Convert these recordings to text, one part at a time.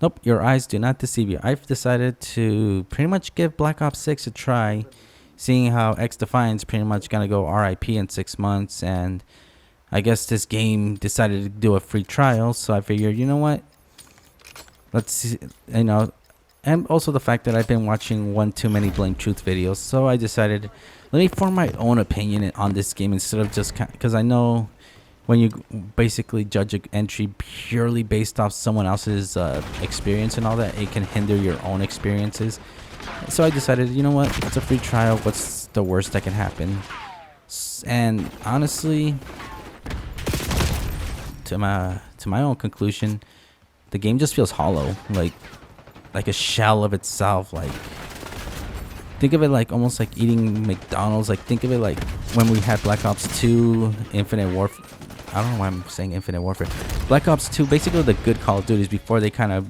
Nope, your eyes do not deceive you. I've decided to pretty much give Black Ops 6 a try, seeing how X Defiant's pretty much gonna go RIP in 6 months, and I guess this game decided to do a free trial, so I figured, you know what? Let's see, and also the fact that I've been watching one too many Blame Truth videos, so I decided, let me form my own opinion on this game instead of just, because I know when you basically judge an entry purely based off someone else's experience and all that, it can hinder your own experiences. So I decided, you know what, it's a free trial, what's the worst that can happen? And honestly, to my own conclusion, the game just feels hollow, like a shell of itself. Like, think of it like almost like eating McDonald's. Like, think of it like when we had Black Ops 2 Infinite Warfare. I don't know why I'm saying Infinite Warfare. Black Ops 2, basically the good Call of Duties before they kind of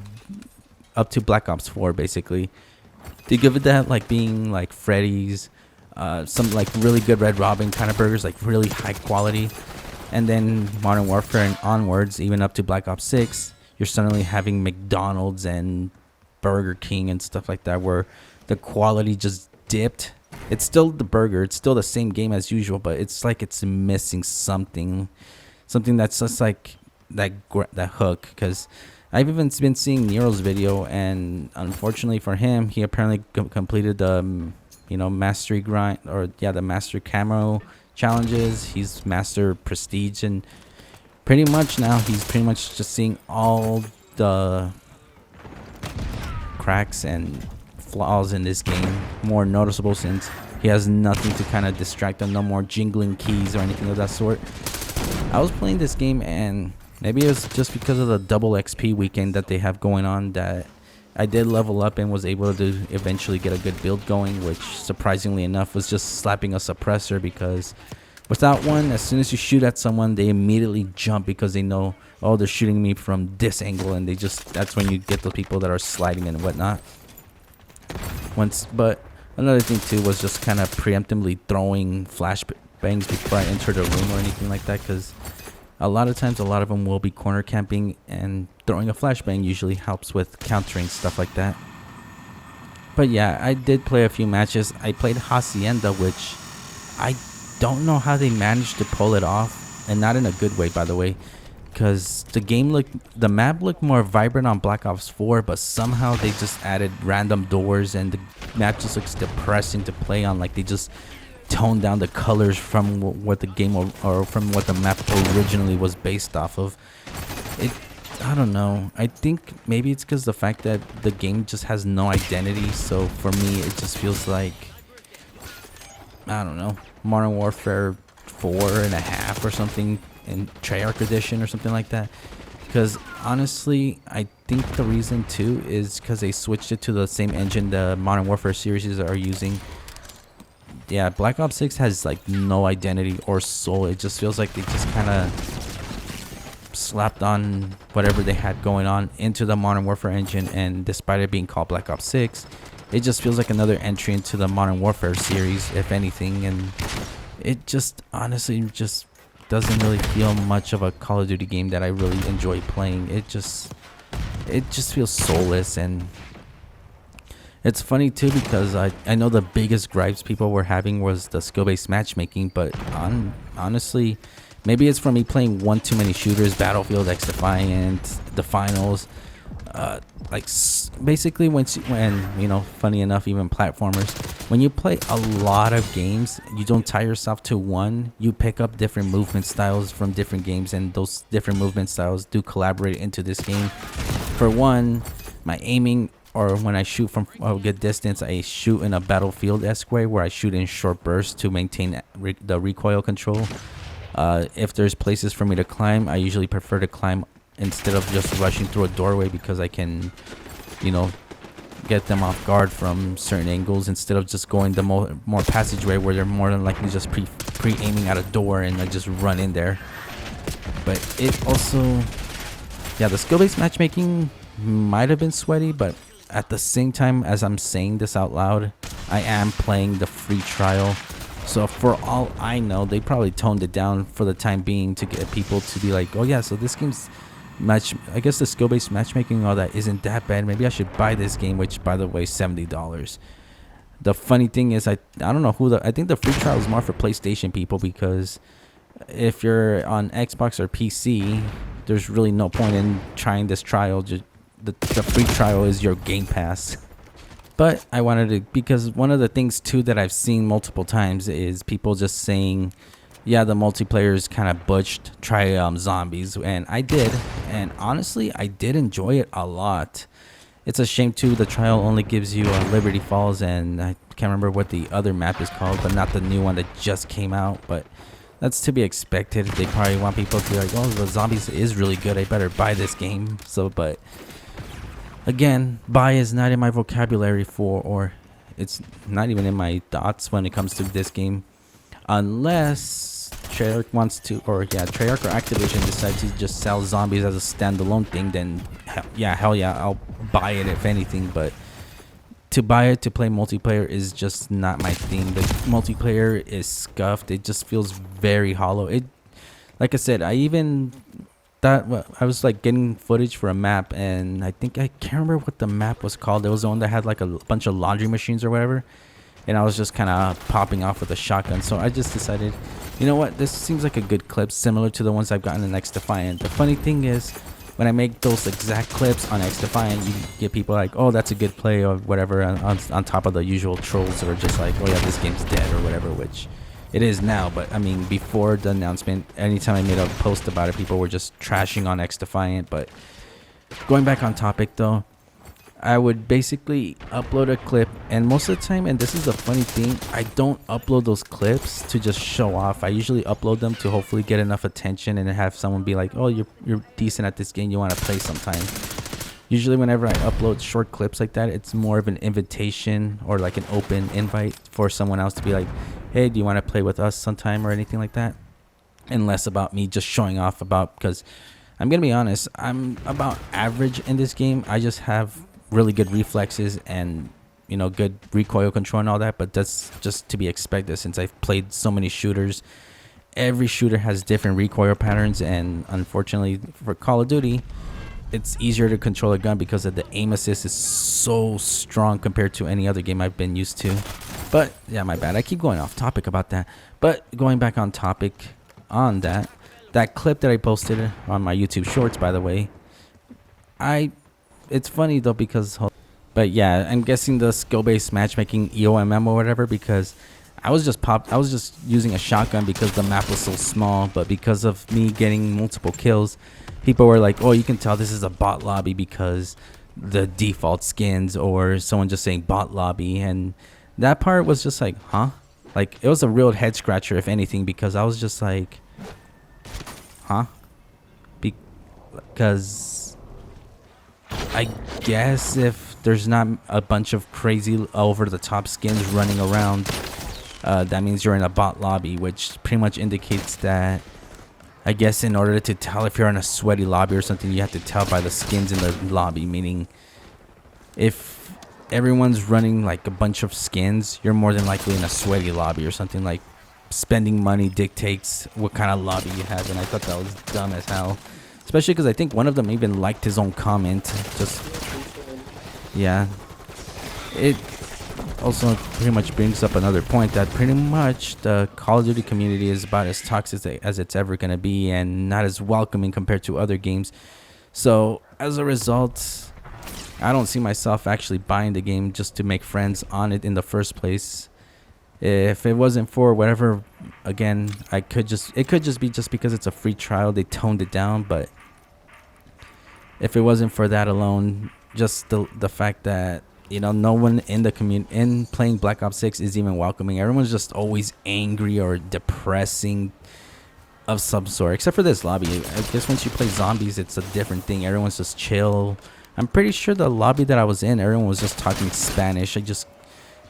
up to Black Ops 4, basically. Think of it that like being like Freddy's, some like really good Red Robin kind of burgers, like really high quality. And then Modern Warfare and onwards, even up to Black Ops 6, you're suddenly having McDonald's and Burger King and stuff like that, where the quality just dipped. It's still the burger, it's still the same game as usual, but it's like it's missing something that's just like that hook. Because I've even been seeing Nero's video, and unfortunately for him, he apparently completed the mastery grind, or the master camo challenges. He's master prestige, and pretty much now he's pretty much just seeing all the cracks and flaws in this game more noticeable, since he has nothing to kind of distract him, no more jingling keys or anything of that sort. I was playing this game, and maybe it was just because of the double XP weekend that they have going on, that I did level up and was able to eventually get a good build going, which surprisingly enough was just slapping a suppressor, because without one, as soon as you shoot at someone, they immediately jump because they know, oh, they're shooting me from this angle, and that's when you get the people that are sliding and whatnot. But another thing too was just kind of preemptively throwing flashbangs before I enter the room or anything like that, because a lot of times a lot of them will be corner camping, and throwing a flashbang usually helps with countering stuff like that. But yeah, I did play a few matches. I played Hacienda, which I don't know how they managed to pull it off, and not in a good way, by the way, because the map looked more vibrant on Black Ops 4, but somehow they just added random doors, and the map just looks depressing to play on. Like, they just toned down the colors from what the game or from what the map originally was based off of. I don't know. I think maybe it's because the fact that the game just has no identity. So for me, it just feels like, I don't know, Modern Warfare 4.5 or something in Treyarch edition or something like that. Because honestly, I think the reason too is because they switched it to the same engine the Modern Warfare series are using. Yeah, Black Ops 6 has like no identity or soul. It just feels like they just kind of slapped on whatever they had going on into the Modern Warfare engine, and despite it being called Black Ops 6, it just feels like another entry into the Modern Warfare series, if anything. And it just honestly just doesn't really feel much of a Call of Duty game that I really enjoy playing. It just feels soulless. And it's funny too, because I know the biggest gripes people were having was the skill-based matchmaking, but honestly, maybe it's for me playing one too many shooters, Battlefield, X Defiant, the finals. Basically when funny enough, even platformers, when you play a lot of games, you don't tie yourself to one. You pick up different movement styles from different games, and those different movement styles do collaborate into this game. For one, my aiming, or when I shoot from a good distance, I shoot in a Battlefield-esque way, where I shoot in short bursts to maintain the recoil control. If there's places for me to climb, I usually prefer to climb instead of just rushing through a doorway, because I can, get them off guard from certain angles, instead of just going the more passageway, where they're more than likely just pre-aiming at a door and I just run in there. But it also, the skill-based matchmaking might have been sweaty, but at the same time, as I'm saying this out loud, I am playing the free trial. So for all I know, they probably toned it down for the time being to get people to be like, oh yeah, so this game's I guess the skill-based matchmaking and all that isn't that bad. Maybe I should buy this game, which by the way, $70. The funny thing is, I don't know who I think the free trial is more for PlayStation people, because if you're on Xbox or PC, there's really no point in trying this trial. Just the free trial is your Game Pass. But I wanted to, because one of the things too that I've seen multiple times is people just saying, yeah, the multiplayer is kind of butched, try zombies. And I did, and honestly I did enjoy it a lot. It's a shame too, the trial only gives you Liberty Falls, and I can't remember what the other map is called, but not the new one that just came out. But that's to be expected. They probably want people to be like, oh, the zombies is really good, I better buy this game. So, but again, buy is not in my vocabulary or it's not even in my thoughts when it comes to this game, unless Treyarch wants to, or yeah, Treyarch or Activision decides to just sell zombies as a standalone thing. Then hell yeah, I'll buy it if anything. But to buy it to play multiplayer is just not my thing. The multiplayer is scuffed. It just feels very hollow. It, like I said, I was like getting footage for a map, and I can't remember what the map was called. It was the one that had like a bunch of laundry machines or whatever, and I was just kind of popping off with a shotgun. So I just decided, you know what, this seems like a good clip, similar to the ones I've gotten in X Defiant. The funny thing is, when I make those exact clips on X Defiant, you get people like, oh, that's a good play or whatever, on top of the usual trolls or just like, oh yeah, this game's dead or whatever, which it is now. But I mean, before the announcement, anytime I made a post about it, people were just trashing on X Defiant. But going back on topic though, I would basically upload a clip, and most of the time, and this is the funny thing, I don't upload those clips to just show off. I usually upload them to hopefully get enough attention and have someone be like, oh, you're decent at this game, you want to play sometime. Usually whenever I upload short clips like that, it's more of an invitation or like an open invite for someone else to be like, hey, do you want to play with us sometime or anything like that, and less about me just showing off about, because I'm gonna be honest, I'm about average in this game. I just have really good reflexes and, you know, good recoil control and all that, but that's just to be expected since I've played so many shooters. Every shooter has different recoil patterns, and unfortunately for Call of Duty, it's easier to control a gun because of the aim assist is so strong compared to any other game I've been used to. But yeah, my bad, I keep going off topic about that. But going back on topic on that clip that I posted on my YouTube shorts, by the way, it's funny though because, but yeah, I'm guessing the skill-based matchmaking EOMM or whatever, because I was just using a shotgun because the map was so small. But because of me getting multiple kills, people were like, oh, you can tell this is a bot lobby because the default skins, or someone just saying bot lobby. And that part was just like, huh? Like, it was a real head scratcher if anything, because I was just like, huh? Because I guess if there's not a bunch of crazy over the top skins running around, that means you're in a bot lobby, which pretty much indicates that, I guess, in order to tell if you're in a sweaty lobby or something, you have to tell by the skins in the lobby. Meaning, if everyone's running like a bunch of skins, you're more than likely in a sweaty lobby or something. Like, spending money dictates what kind of lobby you have, and I thought that was dumb as hell. Especially because I think one of them even liked his own comment. Just, yeah. It also pretty much brings up another point that pretty much the Call of Duty community is about as toxic as it's ever going to be, and not as welcoming compared to other games. So as a result, I don't see myself actually buying the game just to make friends on it in the first place. If it wasn't for whatever, again, it could just be just because it's a free trial, they toned it down. But if it wasn't for that alone, just the fact that, you know, no one in the community in playing Black Ops 6 is even welcoming. Everyone's just always angry or depressing of some sort, except for this lobby. I guess once you play zombies, it's a different thing. Everyone's just chill. I'm pretty sure the lobby that I was in, everyone was just talking Spanish. I just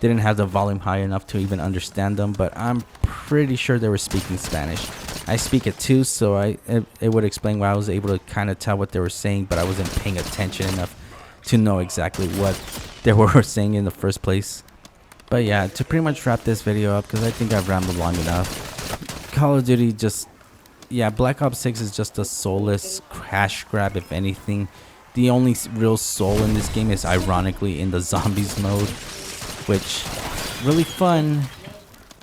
didn't have the volume high enough to even understand them, but I'm pretty sure they were speaking Spanish. I speak it too, so it would explain why I was able to kind of tell what they were saying, but I wasn't paying attention enough to know exactly what they were saying in the first place. But yeah, to pretty much wrap this video up, because I think I've rambled long enough, Call of Duty just yeah, Black Ops 6 is just a soulless crash grab, if anything. The only real soul in this game is ironically in the zombies mode, which really fun.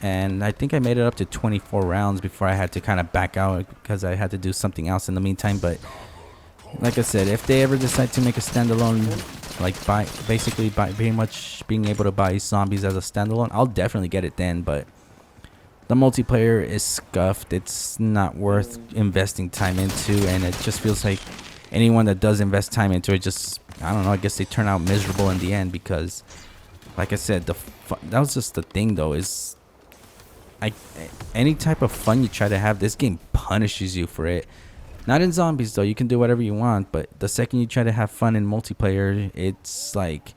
And I think I made it up to 24 rounds before I had to kind of back out because I had to do something else in the meantime. But like I said, if they ever decide to make a standalone, like basically by pretty much being able to buy zombies as a standalone, I'll definitely get it then. But the multiplayer is scuffed. It's not worth investing time into, and it just feels like anyone that does invest time into it just, I don't know, I guess they turn out miserable in the end because, like I said, that was just the thing though, is any type of fun you try to have, this game punishes you for it. Not in zombies though, you can do whatever you want, but the second you try to have fun in multiplayer, it's like,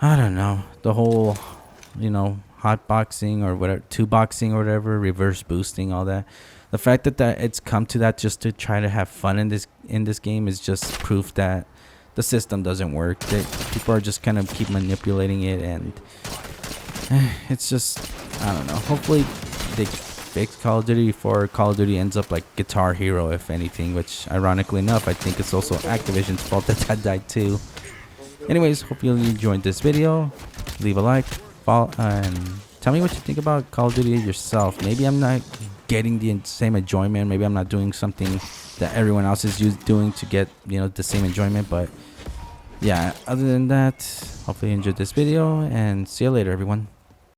I don't know, the whole, you know, hot boxing or whatever, two boxing or whatever, reverse boosting, all that. The fact that it's come to that just to try to have fun in this game is just proof that the system doesn't work. That people are just kind of keep manipulating it, and it's just, I don't know. Hopefully they fix Call of Duty before Call of Duty ends up like Guitar Hero, if anything, which ironically enough I think it's also Activision's fault that died too. Anyways, hope you enjoyed this video. Leave a like, follow, and tell me what you think about Call of Duty yourself. Maybe I'm not getting the same enjoyment. Maybe I'm not doing something that everyone else is doing to get, you know, the same enjoyment. But yeah, other than that, hopefully you enjoyed this video, and see you later, everyone.